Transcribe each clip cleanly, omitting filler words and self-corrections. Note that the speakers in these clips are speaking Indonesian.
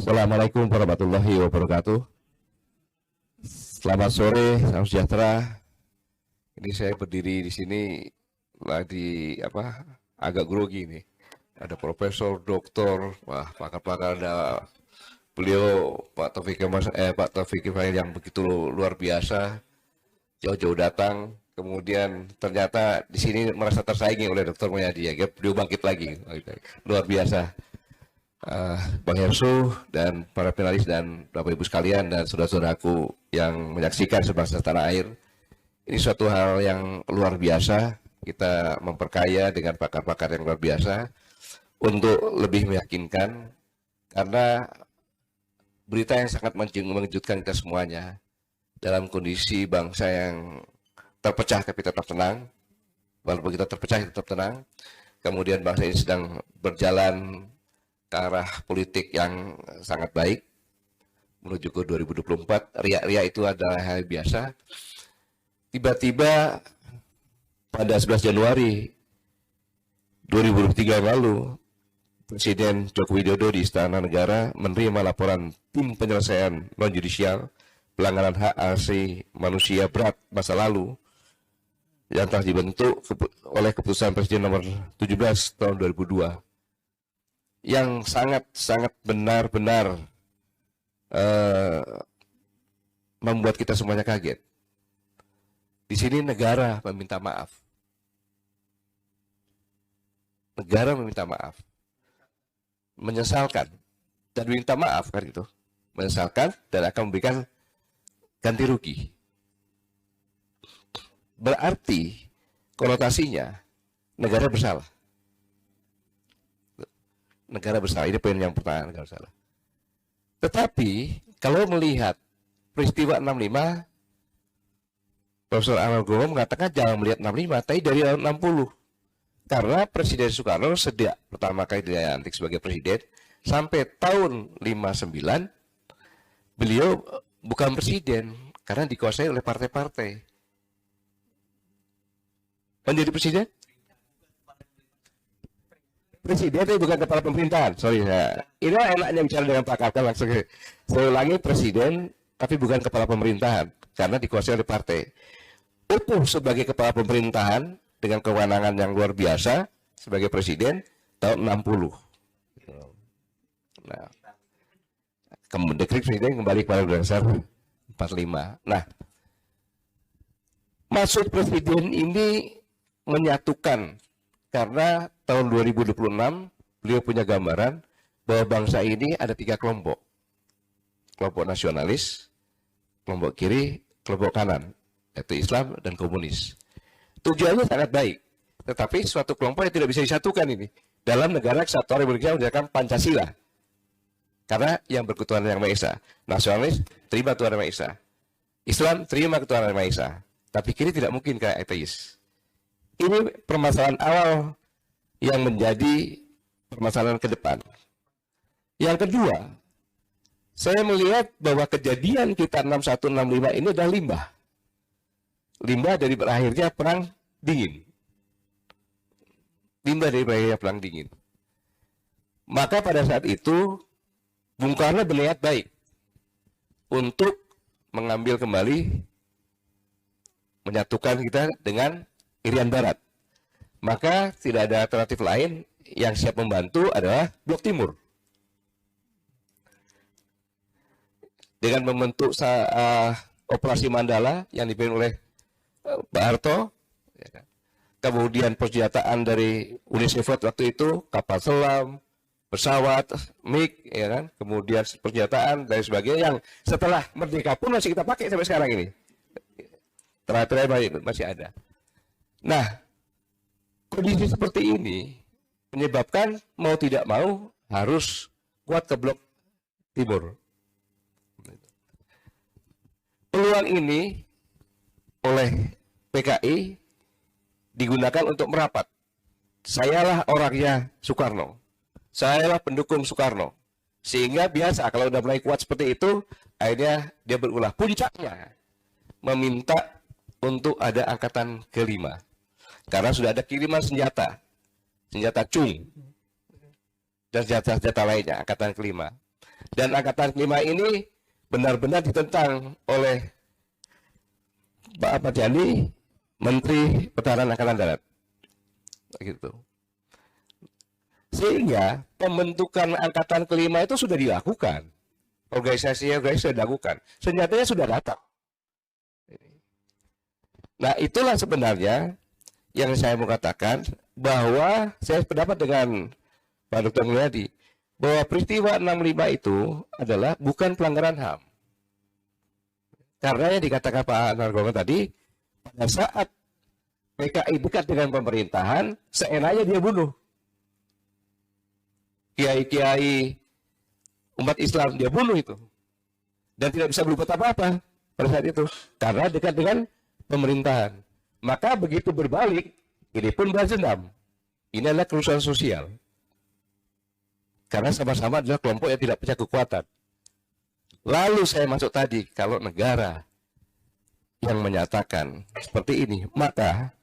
Assalamualaikum warahmatullahi wabarakatuh. Selamat sore, salam sejahtera. Ini saya berdiri di sini lagi agak grogi nih. Ada profesor, doktor, wah pakar-pakar, ada beliau Pak Taufik Ibrahim yang begitu luar biasa, jauh-jauh datang. Kemudian ternyata di sini merasa tersaingi oleh Dr. Mulyadi, ya, beliau bangkit lagi, luar biasa. Bang Hersu dan para finalis dan Bapak Ibu sekalian dan saudara-saudaraku yang menyaksikan sebangsa tanah air, ini suatu hal yang luar biasa. Kita memperkaya dengan pakar-pakar yang luar biasa untuk lebih meyakinkan, karena berita yang sangat mengejutkan kita semuanya dalam kondisi bangsa yang terpecah tapi tetap tenang. Walaupun kita terpecah tetap tenang. Kemudian bangsa ini sedang berjalan ke arah politik yang sangat baik menuju ke 2024. Riak-riak itu adalah hal biasa. Tiba-tiba pada 11 Januari 2023 lalu, Presiden Joko Widodo di Istana Negara menerima laporan tim penyelesaian non-judisial pelanggaran hak asasi manusia berat masa lalu yang telah dibentuk oleh keputusan Presiden nomor 17 tahun 2002, yang sangat benar-benar membuat kita semuanya kaget. Di sini negara meminta maaf. Negara meminta maaf. Menyesalkan dan meminta maaf, kan itu. Menyesalkan dan akan memberikan ganti rugi. Berarti konotasinya negara bersalah. Negara bersalah, ini poin yang pertama, negara bersalah. Tetapi kalau melihat peristiwa 65, Profesor Anwar Gowo mengatakan jangan melihat 65, tapi dari 60. Karena Presiden Soekarno sejak pertama kali dilantik sebagai presiden sampai tahun 59, beliau bukan presiden karena dikuasai oleh partai-partai. Menjadi presiden? Presiden itu bukan kepala pemerintahan, sorry ya. Ini enaknya bicara dengan Pak Kapten langsung. Saya ulangi, presiden tapi bukan kepala pemerintahan karena dikuasai oleh partai. Utuh sebagai kepala pemerintahan dengan kewenangan yang luar biasa sebagai presiden tahun 60. Nah, kemudian dekret presiden kembali kepada dasar 45. Nah, maksud presiden ini menyatukan, karena tahun 2026 beliau punya gambaran bahwa bangsa ini ada 3 kelompok. Kelompok nasionalis, kelompok kiri, kelompok kanan, yaitu Islam dan komunis. Tujuannya sangat baik, tetapi suatu kelompok yang tidak bisa disatukan ini dalam negara kesatuan Republik Indonesia menjalankan Pancasila. Karena yang berketuhanan yang Maha Esa. Nasionalis terima Tuhan Yang Maha Esa. Islam terima ketuhanan Yang Maha Esa. Tapi kiri tidak mungkin kayak ateis. Ini permasalahan awal yang menjadi permasalahan ke depan. Yang kedua, saya melihat bahwa kejadian kita 6165 ini adalah limbah. Limbah dari berakhirnya perang dingin. Limbah dari berakhirnya perang dingin. Maka pada saat itu Bung Karno berniat baik untuk mengambil kembali, menyatukan kita dengan Irian Barat. Maka tidak ada alternatif lain, yang siap membantu adalah Blok Timur. Dengan membentuk operasi Mandala yang dipimpin oleh Pak Harto, ya kan? Kemudian persenjataan dari Uni Soviet waktu itu, kapal selam, pesawat, MiG, ya kan? Kemudian persenjataan dan sebagainya yang setelah merdeka pun masih kita pakai sampai sekarang ini. Terakhir masih ada. Nah, kondisi seperti ini menyebabkan mau tidak mau harus kuat ke Blok Timur. Peluang ini oleh PKI digunakan untuk merapat. Sayalah orangnya Soekarno. Sayalah pendukung Soekarno. Sehingga biasa kalau udah mulai kuat seperti itu, akhirnya dia berulah. Puncaknya meminta untuk ada angkatan kelima. Karena sudah ada kiriman senjata Chung dan senjata-senjata lainnya, angkatan kelima. Dan angkatan kelima ini benar-benar ditentang oleh Pak Ahmad Yani, Menteri Pertahanan Angkatan Darat. Gitu. Sehingga pembentukan angkatan kelima itu sudah dilakukan. Organisasi sudah dilakukan. Senjatanya sudah datang. Nah, itulah sebenarnya yang saya mau katakan, bahwa saya sependapat dengan Pak Dr. Mulyadi bahwa peristiwa 65 itu adalah bukan pelanggaran HAM. Karena yang dikatakan Pak Nargona tadi, pada saat PKI dekat dengan pemerintahan, seenaknya dia bunuh. Kiai-kiai umat Islam dia bunuh itu. Dan tidak bisa berbuat apa-apa pada saat itu. Karena dekat dengan pemerintahan. Maka begitu berbalik, ini pun balas dendam. Ini adalah kerusuhan sosial. Karena sama-sama adalah kelompok yang tidak punya kekuatan. Lalu saya masuk tadi, kalau negara yang menyatakan seperti ini, maka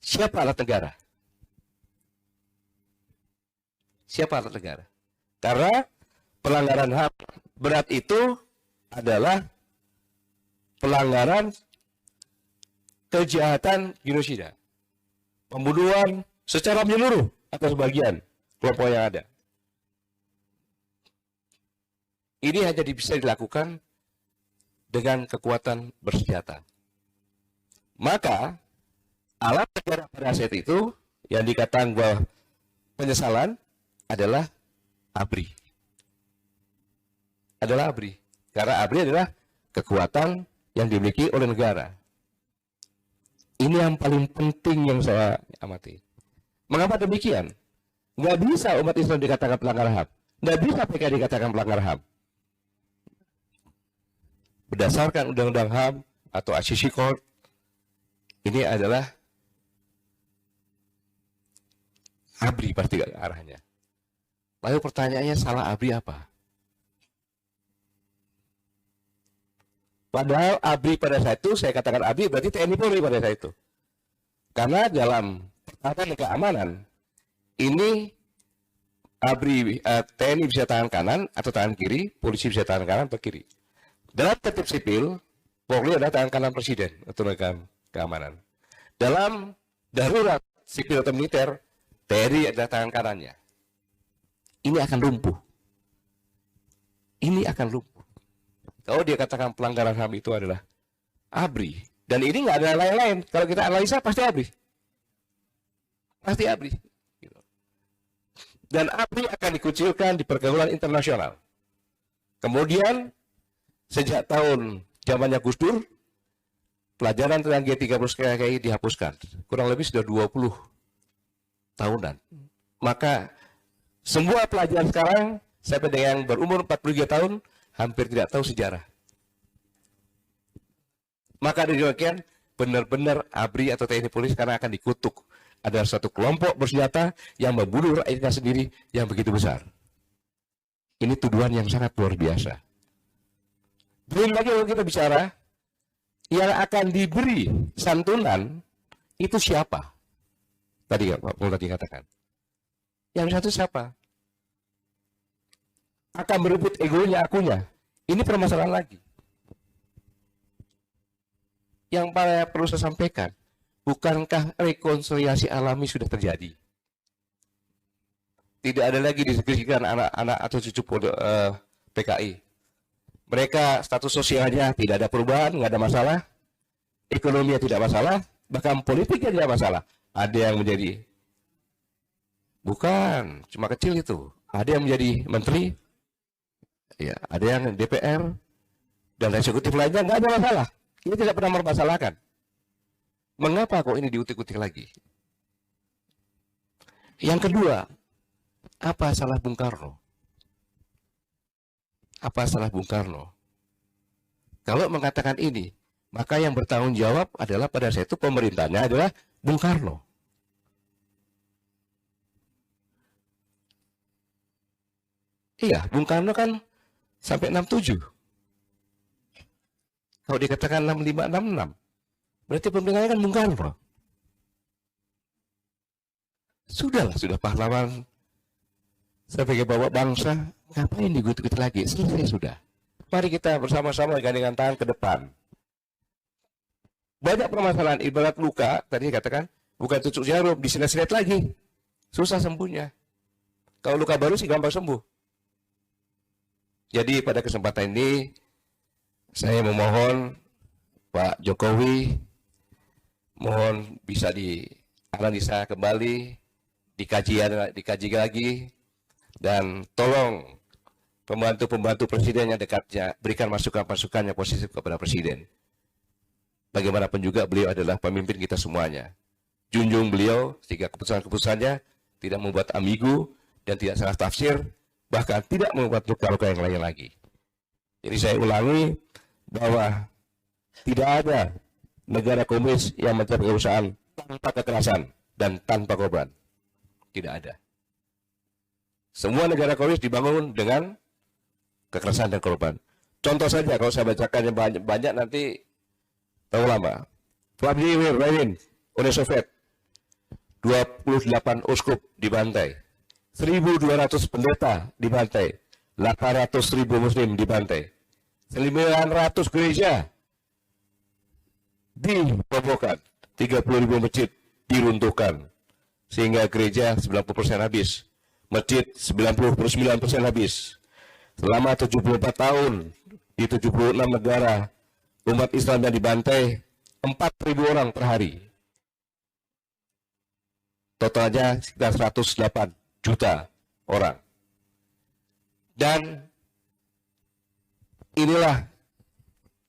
siapa alat negara? Siapa alat negara? Karena pelanggaran HAM berat itu adalah pelanggaran kejahatan genosida. Pembunuhan secara menyeluruh atau sebagian kelompok yang ada. Ini hanya bisa dilakukan dengan kekuatan bersenjata. Maka alat negara pada saat itu yang dikatakan bahwa penyesalan adalah ABRI. Adalah ABRI. Karena ABRI adalah kekuatan yang dimiliki oleh negara. Ini yang paling penting yang saya amati. Mengapa demikian? Nggak bisa umat Islam dikatakan pelanggar HAM. Nggak bisa PKI dikatakan pelanggar HAM. Berdasarkan Undang-Undang HAM atau ICC Code, ini adalah ABRI pasti arahnya. Lalu pertanyaannya, salah ABRI apa? Padahal ABRI pada saat itu, saya katakan ABRI berarti TNI Polri pada saat itu. Karena dalam pertahanan dan keamanan, ini ABRI, TNI bisa tangan kanan atau tangan kiri, polisi bisa tangan kanan atau kiri. Dalam tertib sipil, Polri adalah tangan kanan presiden atau negara keamanan. Dalam darurat sipil atau militer, TNI adalah tangan kanannya. Ini akan lumpuh. Ini akan lumpuh. Kalau dia katakan pelanggaran HAM itu adalah ABRI, dan ini nggak ada lain-lain. Kalau kita analisa pasti ABRI. Pasti ABRI. Dan ABRI akan dikucilkan di pergaulan internasional. Kemudian sejak tahun zamannya Gus Dur, pelajaran tentang G30 dihapuskan. Kurang lebih sudah 20 tahunan. Maka semua pelajar sekarang, sampai dengan yang berumur 43 tahun, hampir tidak tahu sejarah. Maka dari demikian, benar-benar ABRI atau TNI Polri sekarang akan dikutuk. Ada satu kelompok bersenjata yang membunuh rakyatnya sendiri yang begitu besar. Ini tuduhan yang sangat luar biasa. Belum lagi kalau kita bicara, yang akan diberi santunan itu siapa? Tadi Pak Muladi katakan. Yang satu siapa? Akan berebut egonya, akunya. Ini permasalahan lagi. Yang perlu saya sampaikan, bukankah rekonsiliasi alami sudah terjadi? Tidak ada lagi diskusikan anak-anak atau cucu PKI. Mereka status sosialnya tidak ada perubahan, nggak ada masalah. Ekonominya tidak masalah, bahkan politiknya tidak masalah. Ada yang menjadi, bukan cuma kecil itu. Ada yang menjadi menteri, ya, ada yang DPR, dan eksekutif lainnya nggak ada masalah. Ini tidak pernah mempermasalahkan. Mengapa kok ini diutik-utik lagi? Yang kedua, apa salah Bung Karno? Apa salah Bung Karno? Kalau mengatakan ini, maka yang bertanggung jawab adalah pada saat itu pemerintahnya adalah Bung Karno. Iya, Bung Karno kan sampai 67. Kalau dikatakan 65, 66, berarti pemerintahnya kan Bung Karno. Sudahlah, sudah pahlawan sebagai bapak bangsa, ngapain digut-gut lagi? Selesai sudah. Mari kita bersama-sama gandengan tangan ke depan. Banyak permasalahan, ibarat luka, tadi katakan, bukan tusuk jarum, disilet-silet lagi. Susah sembuhnya. Kalau luka baru sih gampang sembuh. Jadi pada kesempatan ini, saya memohon Pak Jokowi, mohon bisa dianalisa kembali, dikaji lagi, dan tolong pembantu-pembantu presiden yang dekatnya, berikan masukan-masukan yang positif kepada presiden. Bagaimanapun juga beliau adalah pemimpin kita semuanya. Junjung beliau sehingga keputusan-keputusannya tidak membuat ambigu dan tidak salah tafsir, bahkan tidak membuat luka-luka yang lain lagi. Jadi saya ulangi bahwa tidak ada negara komunis yang mencapai kekuasaan tanpa kekerasan dan tanpa korban. Tidak ada. Semua negara komunis dibangun dengan kekerasan dan korban. Contoh saja kalau saya bacakan yang banyak nanti tahu lama. Vladimir Lenin, Uni Soviet, 28 uskup dibantai, 1.200 pendeta dibantai, 800.000 muslim dibantai, 900 gereja dibobokan, 30.000 masjid diruntuhkan, sehingga gereja 90% habis, masjid 99% habis. Selama 74 tahun di 76 negara umat Islam yang dibantai 4.000 orang per hari. Totalnya sekitar 108 juta orang. Dan inilah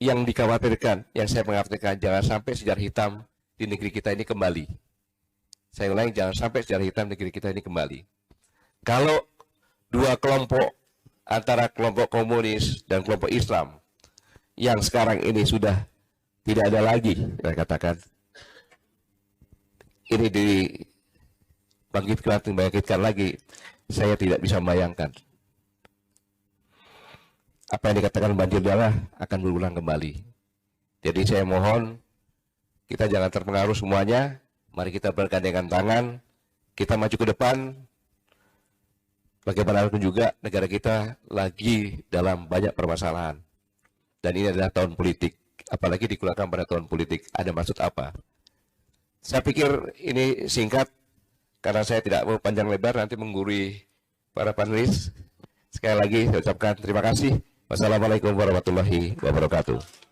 yang dikhawatirkan, yang saya mengkhawatirkan, jangan sampai sejarah hitam di negeri kita ini kembali. Saya ulangi, jangan sampai sejarah hitam di negeri kita ini kembali. Kalau dua kelompok, antara kelompok komunis dan kelompok Islam, yang sekarang ini sudah tidak ada lagi, saya katakan, ini dibangkitkan lagi, saya tidak bisa membayangkan. Apa yang dikatakan banjir darah akan berulang kembali. Jadi saya mohon, kita jangan terpengaruh semuanya, mari kita bergandengan tangan, kita maju ke depan. Bagaimanapun juga negara kita lagi dalam banyak permasalahan. Dan ini adalah tahun politik, apalagi digunakan pada tahun politik. Ada maksud apa? Saya pikir ini singkat, karena saya tidak mau panjang lebar, nanti menggurui para panelis. Sekali lagi saya ucapkan terima kasih. Wassalamualaikum warahmatullahi wabarakatuh.